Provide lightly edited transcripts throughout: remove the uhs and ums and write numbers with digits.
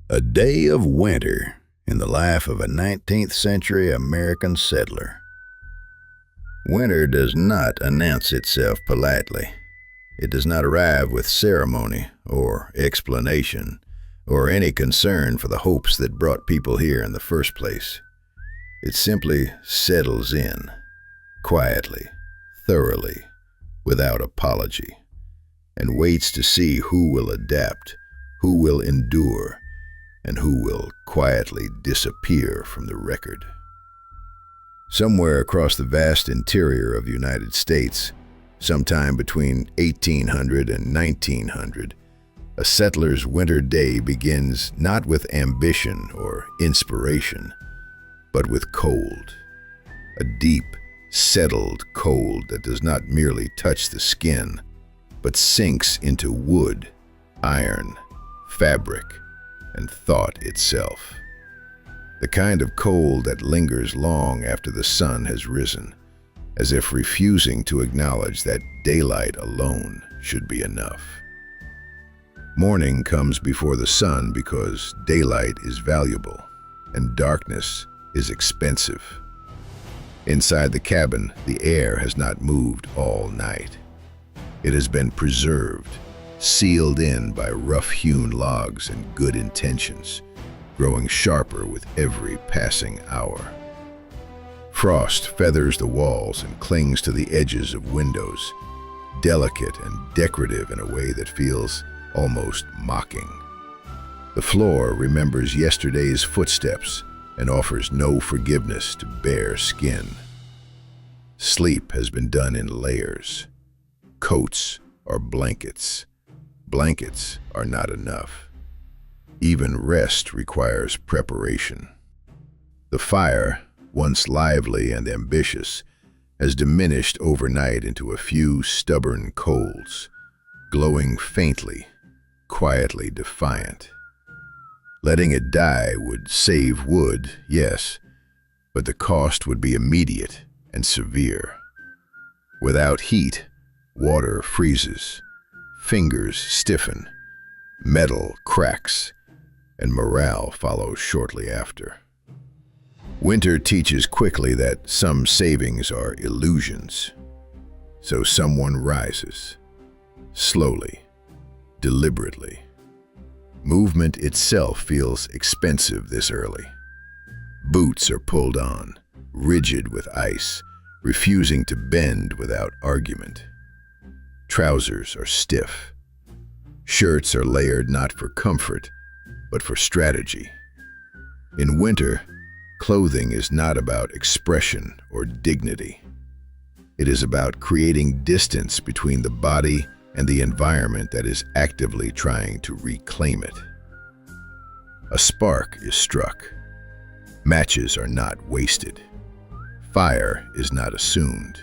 A day of winter in the life of a 19th-century American settler. Winter does not announce itself politely. It does not arrive with ceremony or explanation or any concern for the hopes that brought people here in the first place. It simply settles in, quietly, thoroughly, without apology, and waits to see who will adapt, who will endure, and who will quietly disappear from the record. Somewhere across the vast interior of the United States, sometime between 1800 and 1900, a settler's winter day begins not with ambition or inspiration, but with cold. A deep, settled cold that does not merely touch the skin, but sinks into wood, iron, fabric, and thought itself. The kind of cold that lingers long after the sun has risen, as if refusing to acknowledge that daylight alone should be enough. Morning comes before the sun because daylight is valuable and darkness is expensive. Inside the cabin, the air has not moved all night. It has been preserved, sealed in by rough-hewn logs and good intentions, growing sharper with every passing hour. Frost feathers the walls and clings to the edges of windows, delicate and decorative in a way that feels almost mocking. The floor remembers yesterday's footsteps and offers no forgiveness to bare skin. Sleep has been done in layers. Coats are blankets. Blankets are not enough. Even rest requires preparation. The fire, once lively and ambitious, has diminished overnight into a few stubborn coals, glowing faintly, quietly defiant. Letting it die would save wood, yes, but the cost would be immediate and severe. Without heat, water freezes. Fingers stiffen, metal cracks, and morale follows shortly after. Winter teaches quickly that some savings are illusions. So someone rises, slowly, deliberately. Movement itself feels expensive this early. Boots are pulled on, rigid with ice, refusing to bend without argument. Trousers are stiff. Shirts are layered not for comfort, but for strategy. In winter, clothing is not about expression or dignity. It is about creating distance between the body and the environment that is actively trying to reclaim it. A spark is struck. Matches are not wasted. Fire is not assumed.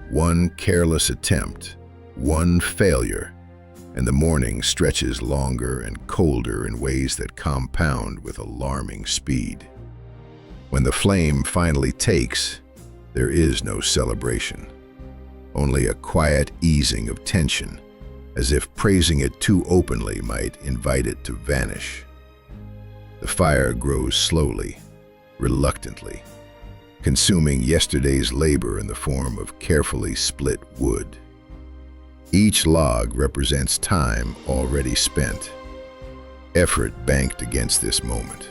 One careless attempt, one failure, and the morning stretches longer and colder in ways that compound with alarming speed. When the flame finally takes, there is no celebration, only a quiet easing of tension, as if praising it too openly might invite it to vanish. The fire grows slowly, reluctantly, consuming yesterday's labor in the form of carefully split wood. Each log represents time already spent, effort banked against this moment.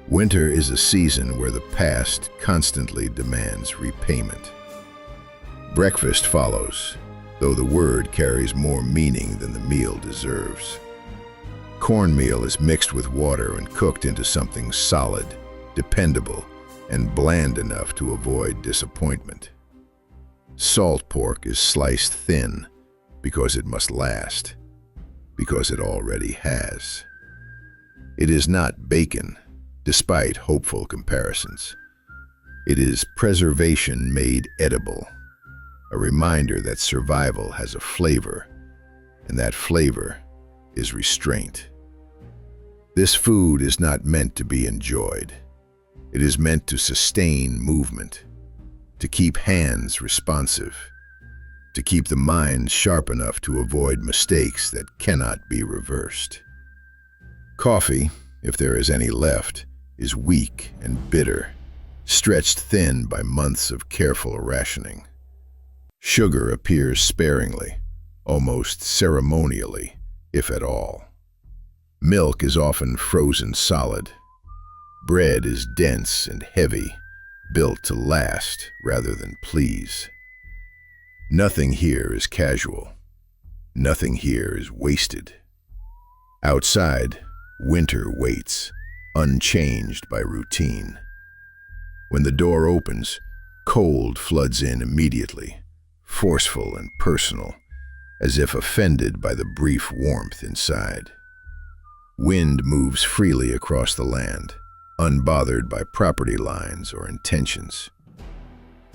Winter is a season where the past constantly demands repayment. Breakfast follows, though the word carries more meaning than the meal deserves. Cornmeal is mixed with water and cooked into something solid, dependable, and bland enough to avoid disappointment. Salt pork is sliced thin because it must last, because it already has. It is not bacon, despite hopeful comparisons. It is preservation made edible, a reminder that survival has a flavor, and that flavor is restraint. This food is not meant to be enjoyed. It is meant to sustain movement, to keep hands responsive, to keep the mind sharp enough to avoid mistakes that cannot be reversed. Coffee, if there is any left, is weak and bitter, stretched thin by months of careful rationing. Sugar appears sparingly, almost ceremonially, if at all. Milk is often frozen solid. Bread is dense and heavy, built to last rather than please. Nothing here is casual. Nothing here is wasted. Outside, winter waits, unchanged by routine. When the door opens, cold floods in immediately, forceful and personal, as if offended by the brief warmth inside. Wind moves freely across the land, unbothered by property lines or intentions.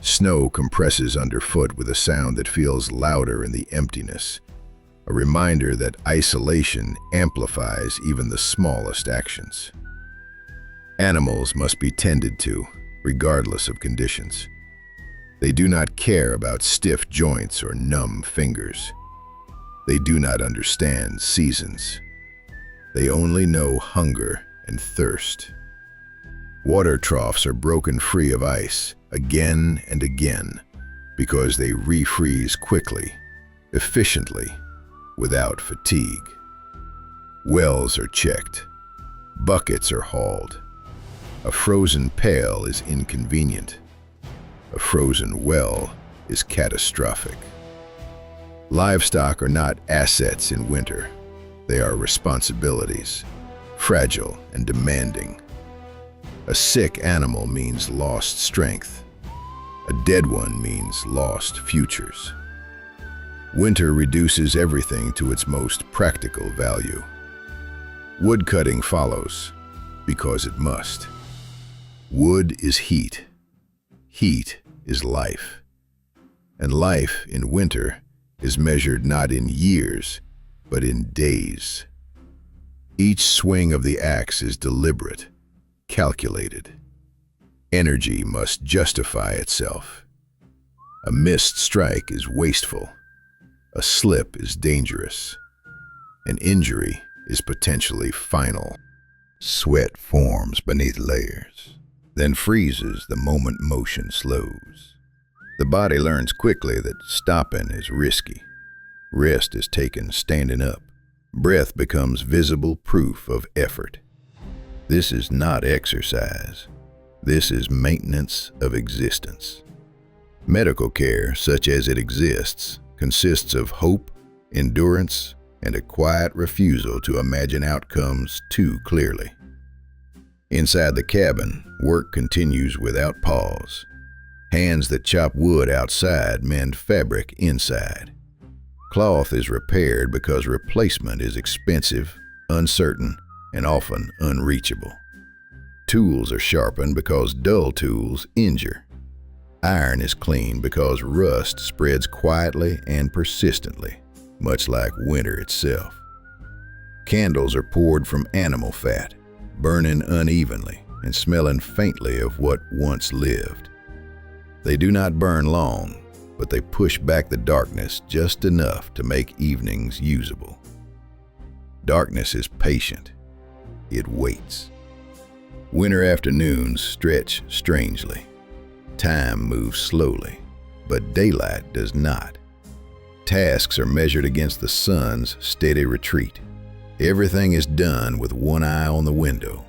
Snow compresses underfoot with a sound that feels louder in the emptiness, a reminder that isolation amplifies even the smallest actions. Animals must be tended to, regardless of conditions. They do not care about stiff joints or numb fingers. They do not understand seasons. They only know hunger and thirst. Water troughs are broken free of ice again and again because they refreeze quickly, efficiently, without fatigue. Wells are checked. Buckets are hauled. A frozen pail is inconvenient. A frozen well is catastrophic. Livestock are not assets in winter. They are responsibilities, fragile and demanding. A sick animal means lost strength. A dead one means lost futures. Winter reduces everything to its most practical value. Woodcutting follows, because it must. Wood is heat. Heat is life. And life in winter is measured not in years, but in days. Each swing of the axe is deliberate, calculated. Energy must justify itself. A missed strike is wasteful. A slip is dangerous. An injury is potentially final. Sweat forms beneath layers, then freezes the moment motion slows. The body learns quickly that stopping is risky. Rest is taken standing up. Breath becomes visible proof of effort. This is not exercise. This is maintenance of existence. Medical care, such as it exists, consists of hope, endurance, and a quiet refusal to imagine outcomes too clearly. Inside the cabin, work continues without pause. Hands that chop wood outside mend fabric inside. Cloth is repaired because replacement is expensive, uncertain, and often unreachable. Tools are sharpened because dull tools injure. Iron is cleaned because rust spreads quietly and persistently, much like winter itself. Candles are poured from animal fat, burning unevenly and smelling faintly of what once lived. They do not burn long, but they push back the darkness just enough to make evenings usable. Darkness is patient. It waits. Winter afternoons stretch strangely. Time moves slowly, but daylight does not. Tasks are measured against the sun's steady retreat. Everything is done with one eye on the window,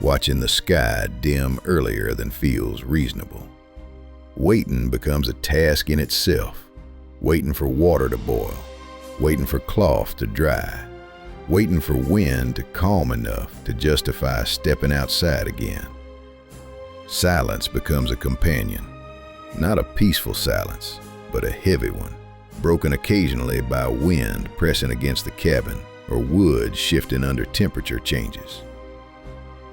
watching the sky dim earlier than feels reasonable. Waiting becomes a task in itself, waiting for water to boil, waiting for cloth to dry, waiting for wind to calm enough to justify stepping outside again. Silence becomes a companion, not a peaceful silence, but a heavy one, broken occasionally by wind pressing against the cabin or wood shifting under temperature changes.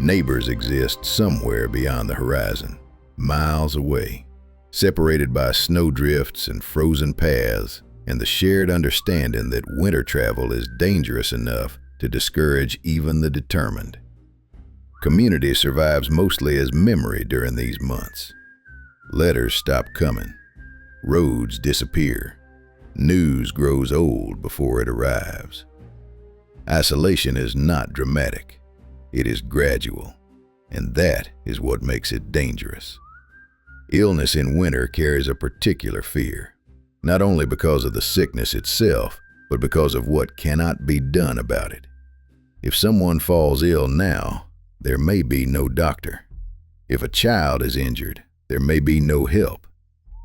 Neighbors exist somewhere beyond the horizon, miles away, separated by snowdrifts and frozen paths and the shared understanding that winter travel is dangerous enough to discourage even the determined. Community survives mostly as memory during these months. Letters stop coming. Roads disappear. News grows old before it arrives. Isolation is not dramatic. It is gradual, and that is what makes it dangerous. Illness in winter carries a particular fear, not only because of the sickness itself, but because of what cannot be done about it. If someone falls ill now, there may be no doctor. If a child is injured, there may be no help.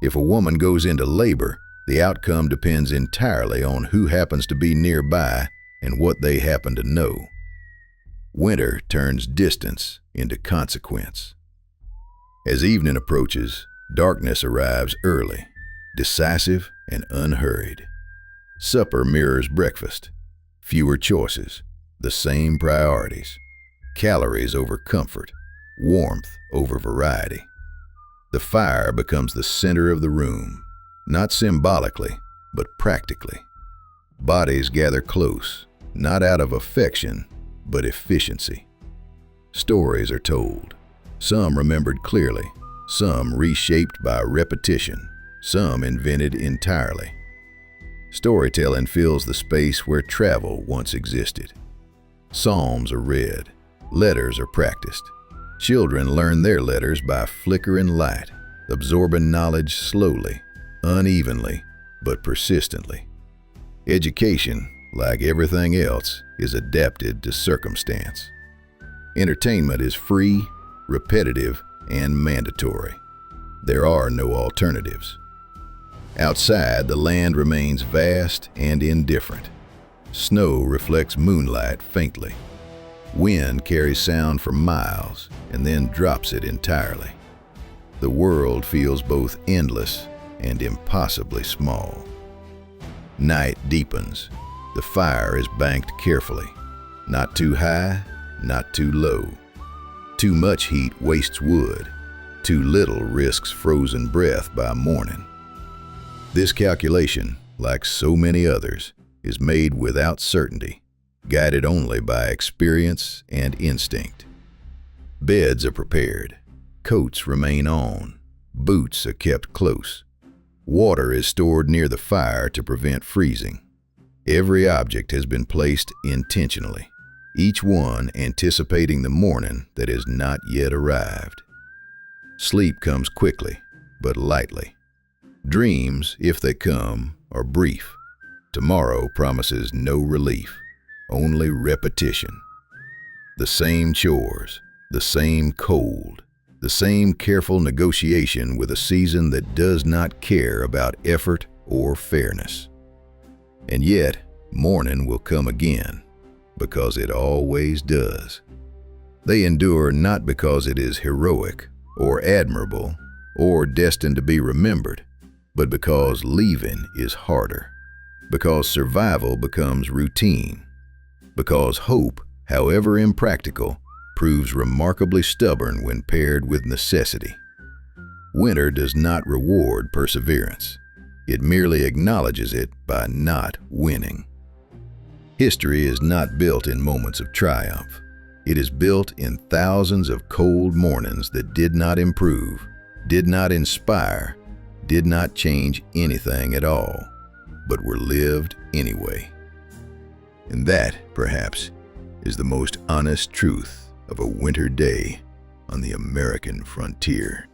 If a woman goes into labor, the outcome depends entirely on who happens to be nearby and what they happen to know. Winter turns distance into consequence. As evening approaches, darkness arrives early, decisive and unhurried. Supper mirrors breakfast. Fewer choices, the same priorities. Calories over comfort, warmth over variety. The fire becomes the center of the room, not symbolically, but practically. Bodies gather close, not out of affection, but efficiency. Stories are told, some remembered clearly, some reshaped by repetition, some invented entirely. Storytelling fills the space where travel once existed. Psalms are read, letters are practiced. Children learn their letters by flickering light, absorbing knowledge slowly, unevenly, but persistently. Education, like everything else, is adapted to circumstance. Entertainment is free, repetitive, and mandatory. There are no alternatives. Outside, the land remains vast and indifferent. Snow reflects moonlight faintly. Wind carries sound for miles and then drops it entirely. The world feels both endless and impossibly small. Night deepens. The fire is banked carefully. Not too high, not too low. Too much heat wastes wood. Too little risks frozen breath by morning. This calculation, like so many others, is made without certainty, guided only by experience and instinct. Beds are prepared. Coats remain on. Boots are kept close. Water is stored near the fire to prevent freezing. Every object has been placed intentionally, each one anticipating the morning that has not yet arrived. Sleep comes quickly, but lightly. Dreams, if they come, are brief. Tomorrow promises no relief, only repetition. The same chores, the same cold, the same careful negotiation with a season that does not care about effort or fairness. And yet, morning will come again, because it always does. They endure not because it is heroic or admirable or destined to be remembered, but because leaving is harder, because survival becomes routine, because hope, however impractical, proves remarkably stubborn when paired with necessity. Winter does not reward perseverance. It merely acknowledges it by not winning. History is not built in moments of triumph. It is built in thousands of cold mornings that did not improve, did not inspire, did not change anything at all, but were lived anyway. And that, perhaps, is the most honest truth of a winter day on the American frontier.